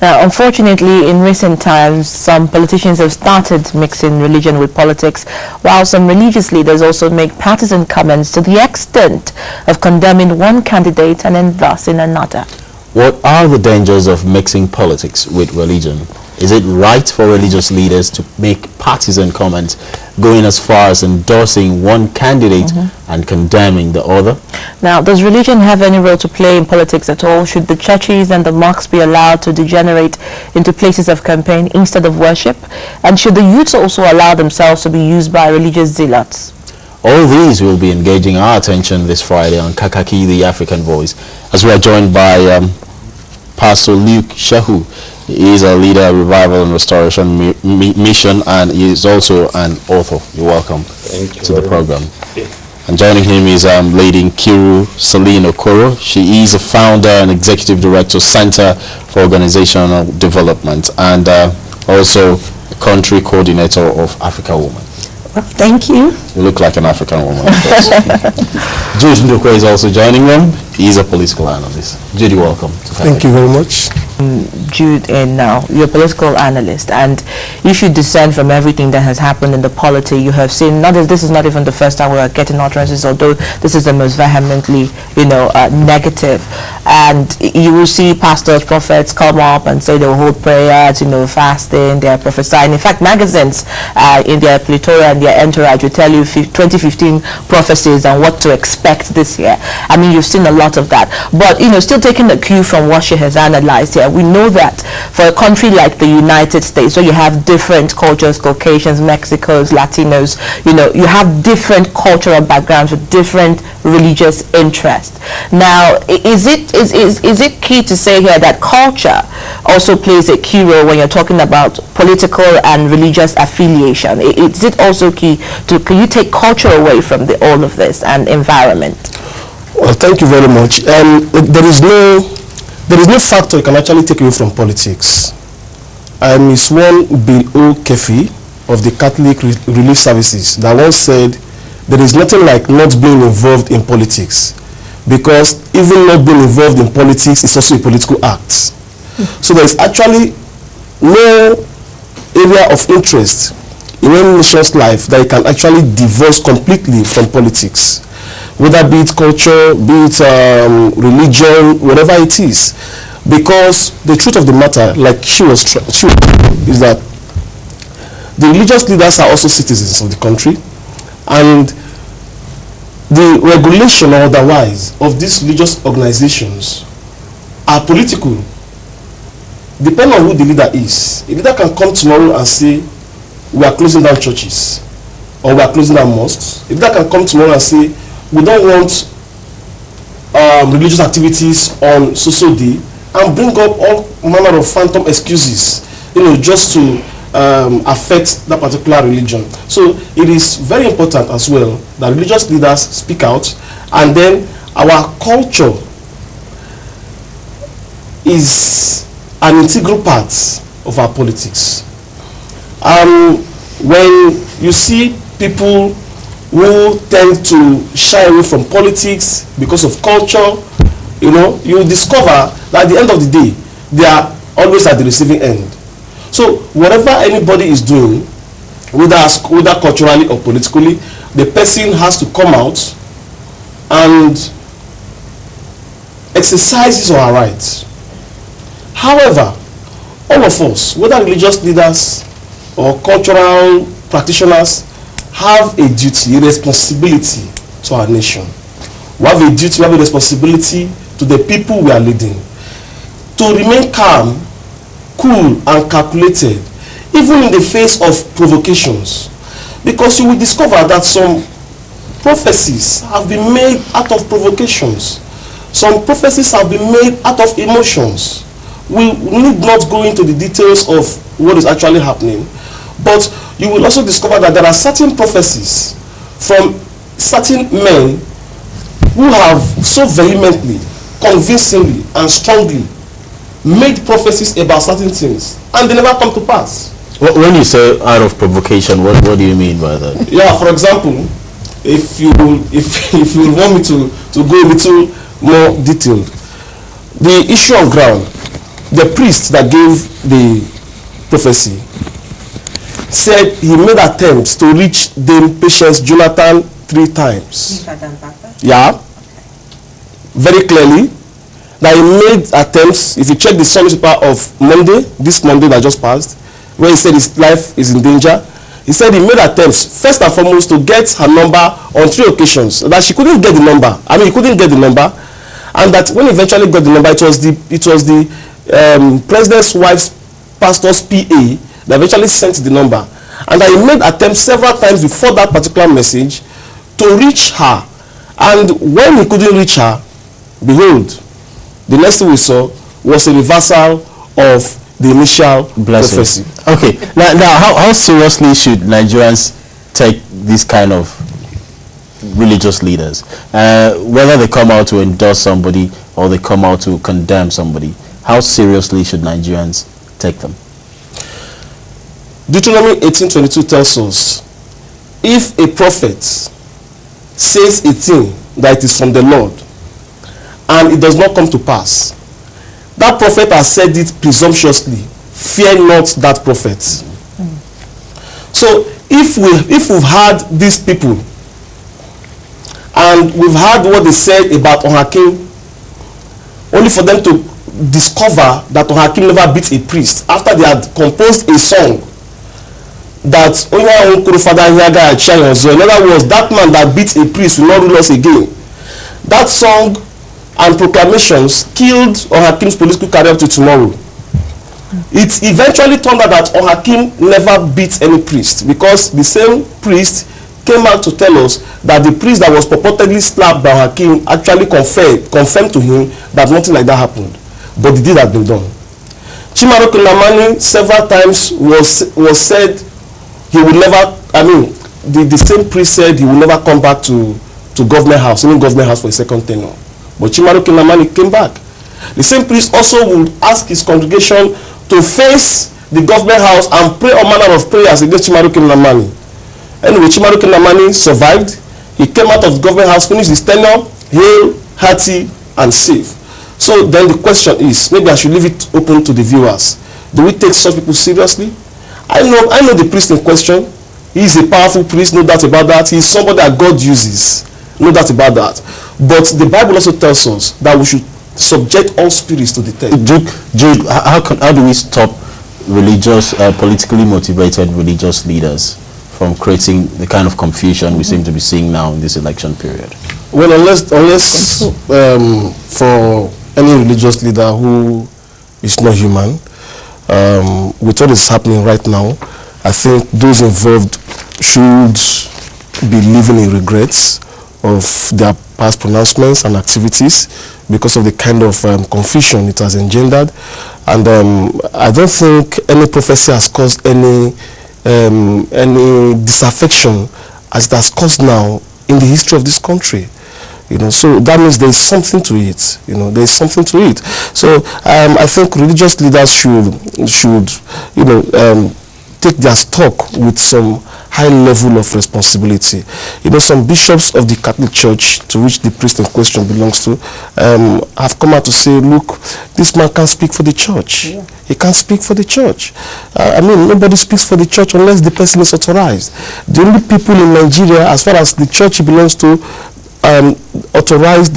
Now, unfortunately, in recent times, some politicians have started mixing religion with politics, while some religious leaders also make partisan comments to the extent of condemning one candidate and endorsing another. What are the dangers of mixing politics with religion? Is it right for religious leaders to make partisan comments, going as far as endorsing one candidate and condemning the other? Now, does religion have any role to play in politics at all? Should the churches and the mosques be allowed to degenerate into places of campaign instead of worship? And should the youths also allow themselves to be used by religious zealots? All these will be engaging our attention this Friday on Kakaki, the African Voice, as we are joined by Pastor Luke Shehu. He is a leader of Revival and Restoration Mission, and he is also an author. You're welcome to the program. And joining him is Lady Nkiru Celine Okoro. She is a founder and executive director, Center for Organizational Development, and also a country coordinator of Africa Women. Well, thank you. You look like an African woman, of course. Jude Ndukwe is also joining them. He's a political analyst. Jude, welcome. Thank you very much. Jude, and now you're a political analyst, and you should discern from everything that has happened in the polity. You have seen, this is not even the first time we are getting utterances, although this is the most vehemently, negative. And you will see pastors, prophets come up and say they'll hold prayers, fasting, they're prophesying. In fact, magazines in their plethora and their entourage will tell you 2015 prophecies and what to expect this year. I mean, you've seen a lot of that. But, still taking the cue from what she has analyzed here, we know that for a country like the United States, where you have different cultures, Caucasians, Mexicans, Latinos, you have different cultural backgrounds with different religious interests. Now, is it key to say here that culture also plays a key role when you're talking about political and religious affiliation? Is it also key to, can you take culture away from all of this and environment? Well, thank you very much. There is no factor you can actually take away from politics. It's one Bill O. Kefi of the Catholic Relief Services that once said, there is nothing like not being involved in politics, because even not being involved in politics is also a political act. So there is actually no area of interest in any nation's life that you can actually divorce completely from politics, whether be it culture, be it religion, whatever it is. Because the truth of the matter, like she was is that the religious leaders are also citizens of the country, and the regulation or otherwise of these religious organizations are political. Depending on who the leader is, a leader can come tomorrow and say, we are closing down churches, or we are closing down mosques. A leader can come tomorrow and say, we don't want religious activities on so day, and bring up all manner of phantom excuses, just to affect that particular religion. So it is very important as well that religious leaders speak out, and then our culture is an integral part of our politics. When you see people who tend to shy away from politics because of culture, you discover that at the end of the day, they are always at the receiving end. So whatever anybody is doing, whether culturally or politically, the person has to come out and exercise his or her rights. However, all of us, whether religious leaders or cultural practitioners, have a duty, a responsibility to our nation. We have a duty, we have a responsibility to the people we are leading, to remain calm, cool and calculated, even in the face of provocations. Because you will discover that some prophecies have been made out of provocations. Some prophecies have been made out of emotions. We need not go into the details of what is actually happening, but you will also discover that there are certain prophecies from certain men who have so vehemently, convincingly and strongly made prophecies about certain things, and they never come to pass. When you say out of provocation, what do you mean by that? Yeah, for example, if you want me to go a little more detailed, the issue of ground. the priest that gave the prophecy said he made attempts to reach Dame Patience Jonathan 3 times. Yeah. Very clearly. That he made attempts, if you check the Sunday paper of Monday, this Monday that just passed, where he said his life is in danger, he said he made attempts, first and foremost, to get her number on 3 occasions, that she couldn't get the number. I mean, he couldn't get the number, and that when he eventually got the number, it was the president's wife's pastor's PA that eventually sent the number, and that he made attempts several times before that particular message to reach her, and when he couldn't reach her, behold, the next thing we saw was a reversal of the initial prophecy. Okay, now how seriously should Nigerians take this kind of religious leaders? Whether they come out to endorse somebody or they come out to condemn somebody, how seriously should Nigerians take them? Deuteronomy 18:22 tells us, if a prophet says a thing that it is from the Lord, and it does not come to pass, that prophet has said it presumptuously. Fear not that prophet. So if we've had these people, and we've heard what they said about Ohakim, only for them to discover that Ohakim never beat a priest after they had composed a song that in other words, that man that beat a priest will not rule us again. That song and proclamations killed Ohakim's political career to tomorrow. It eventually turned out that Ohakim never beat any priest, because the same priest came out to tell us that the priest that was purportedly slapped by Ohakim actually confirmed to him that nothing like that happened, but the deed had been done. Chimaro Kinamani several times was said he would never, I mean, the same priest said he will never come back to government house, even government house for a second tenure. But Chimaro Kinamani came back. The same priest also would ask his congregation to face the government house and pray all manner of prayers against Chimaro Kinamani. Anyway, Chimaro Kinamani survived. He came out of the government house, finished his tenure, hale, hearty, and safe. So then the question is, maybe I should leave it open to the viewers. Do we take such people seriously? I know the priest in question. He is a powerful priest, no doubt about that. He is somebody that God uses, no doubt about that. But the Bible also tells us that we should subject all spirits to the test. Jude, how do we stop religious, politically motivated religious leaders from creating the kind of confusion we seem to be seeing now in this election period? Well, unless for any religious leader who is not human, with what is happening right now, I think those involved should be living in regrets of their past pronouncements and activities because of the kind of confusion it has engendered. And I don't think any prophecy has caused any disaffection as it has caused now in the history of this country. You know, so that means there is something to it. You know, there is something to it. So I think religious leaders should take their stock with some high level of responsibility. You know, some bishops of the Catholic Church, to which the priest in question belongs to, have come out to say, look, this man can't speak for the church. Yeah. He can't speak for the church. I mean, nobody speaks for the church unless the person is authorized. The only people in Nigeria, as far as the church he belongs to, authorized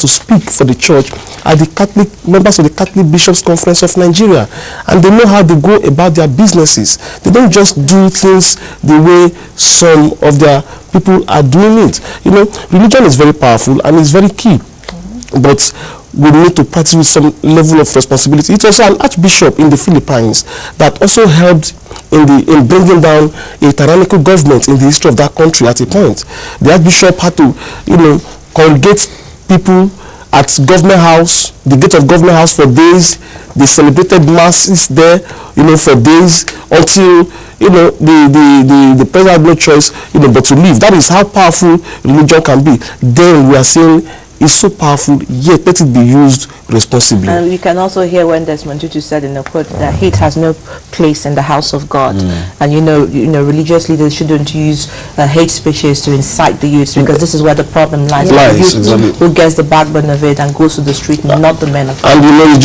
to speak for the church are the Catholic members of the Catholic Bishops' Conference of Nigeria, and they know how they go about their businesses. They don't just do things the way some of their people are doing it. You know, religion is very powerful and it's very key, but we need to practice with some level of responsibility. It's also an archbishop in the Philippines that also helped in bringing down a tyrannical government in the history of that country at a point. The archbishop had to, congregate people at government house, the gate of government house for days. They celebrated masses there, for days until, the president had no choice, but to leave. That is how powerful religion can be. Then we are seeing is so powerful, yet let it be used responsibly. And you can also hear when Desmond Tutu said in the quote that hate has no place in the house of God. And you know, religious leaders shouldn't use hate speeches to incite the youths, because this is where the problem lies. The youth exactly. who gets the backbone of it and goes to the street, not the men of God. And you know, it's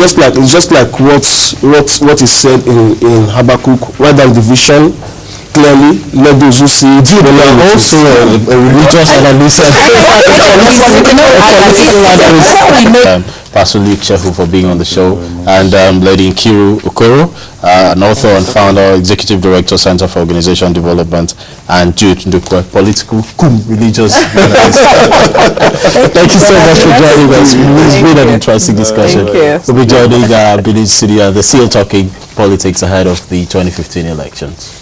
just like what is said in Habakkuk, where the division clearly, let those who see it. Jude, also a religious analyst. Pastor Luke Shehu for being on the show, and Lady Nkiru Okoro, an author and founder, executive director, Center for Organization Development, and Jude Ndukwe, political religious analyst. Thank you so much for joining us. It's been an interesting discussion. We'll be joining Village Studio, the Seal Talking Politics ahead of the 2015 elections.